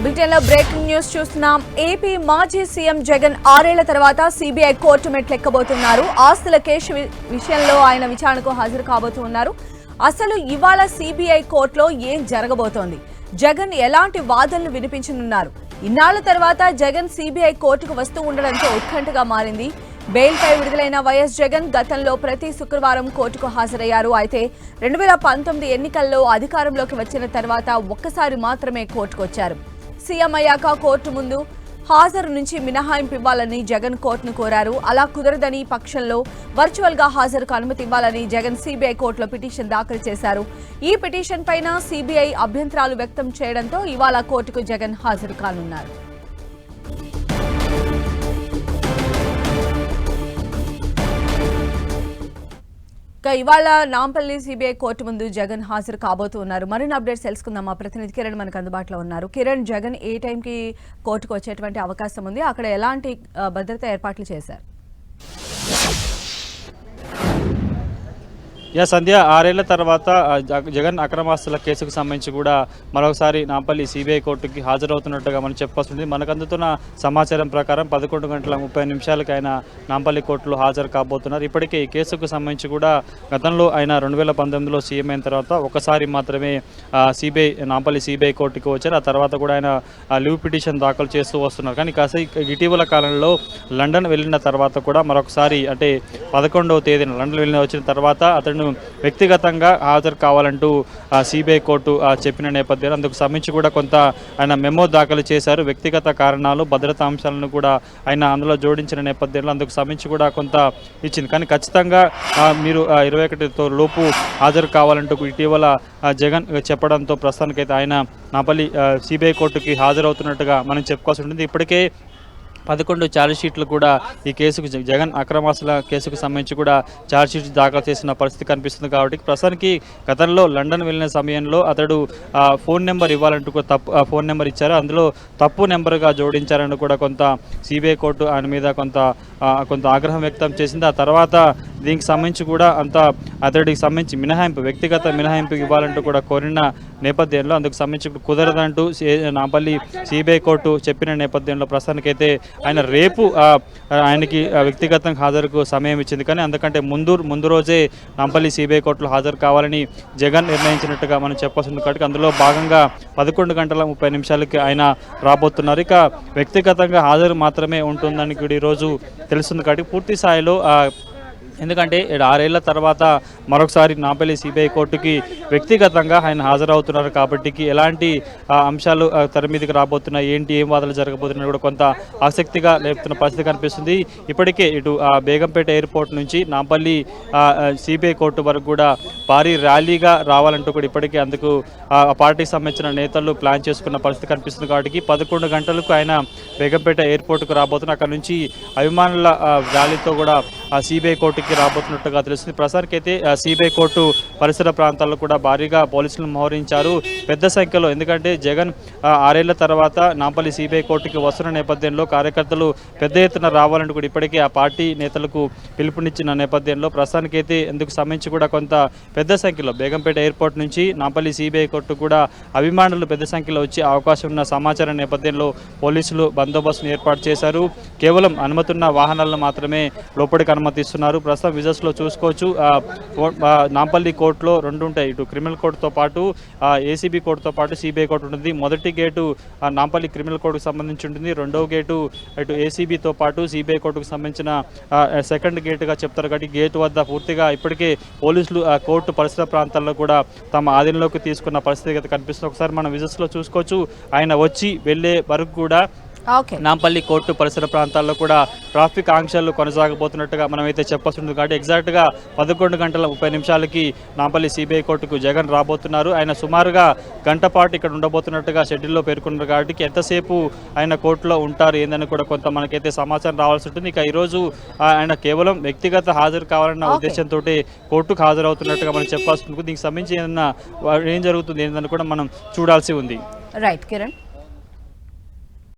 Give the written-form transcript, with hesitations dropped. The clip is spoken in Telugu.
బ్రిటన్లో బ్రేకింగ్ న్యూస్ చూస్తున్నాం. ఏపీ మాజీ సీఎం జగన్ 6 ఏళ్ల తర్వాత సిబిఐ కోర్టు మెట్లెక్కబోతున్నారు. ఆస్తుల కేసు విషయంలో ఆయన విచారణకు హాజరు కాబోతున్నారు. అసలు ఇవాళ సిబిఐ కోర్టులో ఏం జరగబోతోంది? జగన్ ఎలాంటి వాదనలు వినిపించనున్నారు? ఇన్నాళ్ల తర్వాత జగన్ సిబిఐ కోర్టుకు వస్తూ ఉండడంతో ఉత్కంఠగా మారింది. బెయిల్పై విడుదలైన వైఎస్ జగన్ గతంలో ప్రతి శుక్రవారం కోర్టుకు హాజరయ్యారు. అయితే 2019 ఎన్నికల్లో అధికారంలోకి వచ్చిన తర్వాత ఒక్కసారి మాత్రమే కోర్టుకు వచ్చారు. సీఎం అయ్యాక కోర్టు ముందు హాజరు నుంచి మినహాయింపు ఇవ్వాలని జగన్ కోర్టును కోరారు. అలా కుదరదని పక్షంలో వర్చువల్ గా హాజరుకు అనుమతి ఇవ్వాలని జగన్ సిబిఐ కోర్టులో పిటిషన్ దాఖలు చేశారు. ఈ పిటిషన్ పైన సిబిఐ అభ్యంతరాలు వ్యక్తం చేయడంతో ఇవాళ కోర్టుకు జగన్ హాజరు కానున్నారు. ఇవాళ నాంపల్లి సిబిఐ కోర్టు ముందు జగన్ హాజరు కాబోతున్నారు. మరిన్ని అప్డేట్స్ తెలుసుకుందాం. మా ప్రతినిధి కిరణ్ మనకు అందుబాటులో ఉన్నారు. కిరణ్, జగన్ ఏ టైంకి కోర్టుకు వచ్చేటువంటి అవకాశం ఉంది? అక్కడ ఎలాంటి భద్రతా ఏర్పాట్లు చేశారు? సంధ్య 6 ఏళ్ల తర్వాత జగన్ అక్రమాస్తుల కేసుకు సంబంధించి కూడా మరొకసారి నాంపల్లి సిబిఐ కోర్టుకి హాజరవుతున్నట్టుగా మనం చెప్పుకొస్తుంది. మనకు అందుతున్న సమాచారం ప్రకారం 11:30 ఆయన నాంపల్లి కోర్టులో హాజరు కాబోతున్నారు. ఇప్పటికే ఈ కేసుకు సంబంధించి కూడా గతంలో ఆయన 2019లో సీఎం అయిన తర్వాత ఒకసారి మాత్రమే నాంపల్లి సిబిఐ కోర్టుకి వచ్చారు. ఆ తర్వాత కూడా ఆయన లీవ్ పిటిషన్ దాఖలు చేస్తూ వస్తున్నారు. కానీ ఇటీవల కాలంలో లండన్ వెళ్ళిన తర్వాత కూడా మరొకసారి అంటే 11వ తేదీన లండన్ వచ్చిన తర్వాత అతను వ్యక్తిగతంగా హాజరు కావాలంటూ సిబిఐ కోర్టు చెప్పిన నేపథ్యంలో అందుకు సంబంధించి కూడా కొంత ఆయన మెమో దాఖలు చేశారు. వ్యక్తిగత కారణాలు, భద్రతా అంశాలను కూడా ఆయన అందులో జోడించిన నేపథ్యంలో అందుకు సంబంధించి కూడా కొంత ఇచ్చింది. కానీ ఖచ్చితంగా మీరు 21 లోపు హాజరు కావాలంటూ ఇటీవల జగన్ చెప్పడంతో ప్రస్తుతానికైతే ఆయన నాంపల్లి సిబిఐ కోర్టుకి హాజరవుతున్నట్టుగా మనం చెప్పుకోవాల్సి ఉంటుంది. ఇప్పటికే 11 ఛార్జ్షీట్లు కూడా ఈ కేసుకు జగన్ అక్రమాస్తుల కేసుకు సంబంధించి కూడా ఛార్జ్షీట్ దాఖలు చేసిన పరిస్థితి కనిపిస్తుంది. కాబట్టి ప్రస్తుతానికి గతంలో లండన్ వెళ్ళిన సమయంలో అతడు ఫోన్ నెంబర్ ఇవ్వాలంటూ ఫోన్ నెంబర్ ఇచ్చారు. అందులో తప్పు నెంబర్గా జోడించారని కూడా కొంత సిబిఐ కోర్టు ఆయన మీద కొంత ఆగ్రహం వ్యక్తం చేసింది. ఆ తర్వాత దీనికి సంబంధించి కూడా అతడికి సంబంధించి వ్యక్తిగత మినహాయింపు ఇవ్వాలంటూ కూడా కోరిన నేపథ్యంలో అందుకు సంబంధించి కుదరదంటూ నాంపల్లి సిబిఐ కోర్టు చెప్పిన నేపథ్యంలో ప్రస్తుతానికైతే ఆయన రేపు ఆయనకి వ్యక్తిగతంగా హాజరుకు సమయం ఇచ్చింది. కానీ అందుకంటే ముందు రోజే నాంపల్లి సిబిఐ కోర్టులో హాజరు కావాలని జగన్ నిర్ణయించినట్టుగా మనం చెప్పాల్సింది. కాబట్టి అందులో భాగంగా 11:30 ఆయన రాబోతున్నారు. ఇక వ్యక్తిగతంగా హాజరు మాత్రమే ఉంటుందని కూడా ఈరోజు తెలుస్తుంది. కాబట్టి పూర్తి స్థాయిలో ఎందుకంటే 6 ఏళ్ల తర్వాత మరొకసారి నాంపల్లి సిబిఐ కోర్టుకి వ్యక్తిగతంగా ఆయన హాజరవుతున్నారు. కాబట్టి ఎలాంటి అంశాలు తెర మీదకి రాబోతున్నాయి, ఏం వాదనలు జరగబోతున్నాయి కూడా కొంత ఆసక్తిగా లేపుతున్న పరిస్థితి కనిపిస్తుంది. ఇప్పటికే ఇటు బేగంపేట ఎయిర్పోర్ట్ నుంచి నాంపల్లి సిబిఐ కోర్టు వరకు కూడా భారీ ర్యాలీగా రావాలంటూ కూడా ఇప్పటికే అందుకు ఆ పార్టీకి సంబంధించిన నేతలు ప్లాన్ చేసుకున్న పరిస్థితి కనిపిస్తుంది. కాబట్టి 11 గంటలకు ఆయన బేగంపేట ఎయిర్పోర్టుకు రాబోతున్నారు. అక్కడ నుంచి అభిమానుల ర్యాలీతో కూడా సిబిఐ కోర్టుకి రాబోతున్నట్టుగా తెలుస్తుంది. ప్రసార్కి అయితే సిబిఐ కోర్టు పరిసర ప్రాంతాల్లో కూడా భారీగా పోలీసులను మోహరించారు పెద్ద సంఖ్యలో. ఎందుకంటే జగన్ 6 ఏళ్ల తర్వాత నాంపల్లి సిబిఐ కోర్టుకి వస్తున్న నేపథ్యంలో కార్యకర్తలు పెద్ద ఎత్తున రావాలని కూడా ఇప్పటికే ఆ పార్టీ నేతలకు పిలుపునిచ్చిన నేపథ్యంలో ప్రస్తుతానికైతే అందుకు సంబంధించి కూడా కొంత పెద్ద సంఖ్యలో బేగంపేట ఎయిర్పోర్ట్ నుంచి నాంపల్లి సిబిఐ కోర్టు కూడా అభిమానులు పెద్ద సంఖ్యలో వచ్చే అవకాశం ఉన్న సమాచారం నేపథ్యంలో పోలీసులు బందోబస్తును ఏర్పాటు చేశారు. కేవలం అనుమతున్న వాహనాలను మాత్రమే లోపలికి అనుమతిస్తున్నారు. ప్రస్తుతం విజువల్స్లో చూసుకోవచ్చు. నాంపల్లి కోర్టులో 2 ఉంటాయి. ఇటు క్రిమినల్ కోర్టుతో పాటు ఏసీబీ కోర్టుతో పాటు సిబిఐ కోర్టు ఉంటుంది. మొదటి గేటు నాంపల్లి క్రిమినల్ కోర్టుకు సంబంధించి ఉంటుంది. రెండవ గేటు ఇటు ఏసీబీతో పాటు సిబిఐ కోర్టుకు సంబంధించిన సెకండ్ గేటుగా చెప్తారు. కాబట్టి గేటు వద్ద పూర్తిగా ఇప్పటికే పోలీసులు కోర్టు పరిసర ప్రాంతాల్లో కూడా తమ ఆధీనంలోకి తీసుకున్న పరిస్థితి కనిపిస్తుంది. ఒకసారి మనం విజువల్స్లో చూసుకోవచ్చు. ఆయన వచ్చి వెళ్లే వరకు కూడా నాంపల్లి కోర్టు పరిసర ప్రాంతాల్లో కూడా ట్రాఫిక్ ఆంక్షలు కొనసాగబోతున్నట్టుగా మనమైతే చెప్పొస్తుంది. కాబట్టి ఎగ్జాక్ట్గా 11:30 నాంపల్లి సిబిఐ కోర్టుకు జగన్ రాబోతున్నారు. ఆయన సుమారుగా గంట పాటు ఇక్కడ ఉండబోతున్నట్టుగా షెడ్యూల్లో పేర్కొన్నారు. కాబట్టి ఎంతసేపు ఆయన కోర్టులో ఉంటారు ఏందని కూడా కొంత మనకైతే సమాచారం రావాల్సి ఉంటుంది. ఇక ఈరోజు ఆయన కేవలం వ్యక్తిగత హాజరు కావాలన్న ఉద్దేశంతో కోర్టుకు హాజరవుతున్నట్టుగా మనం చెప్పాల్సి ఉంటుంది. దీనికి సంబంధించి ఏం జరుగుతుంది ఏందని కూడా మనం చూడాల్సి ఉంది. రైట్ కిరణ్.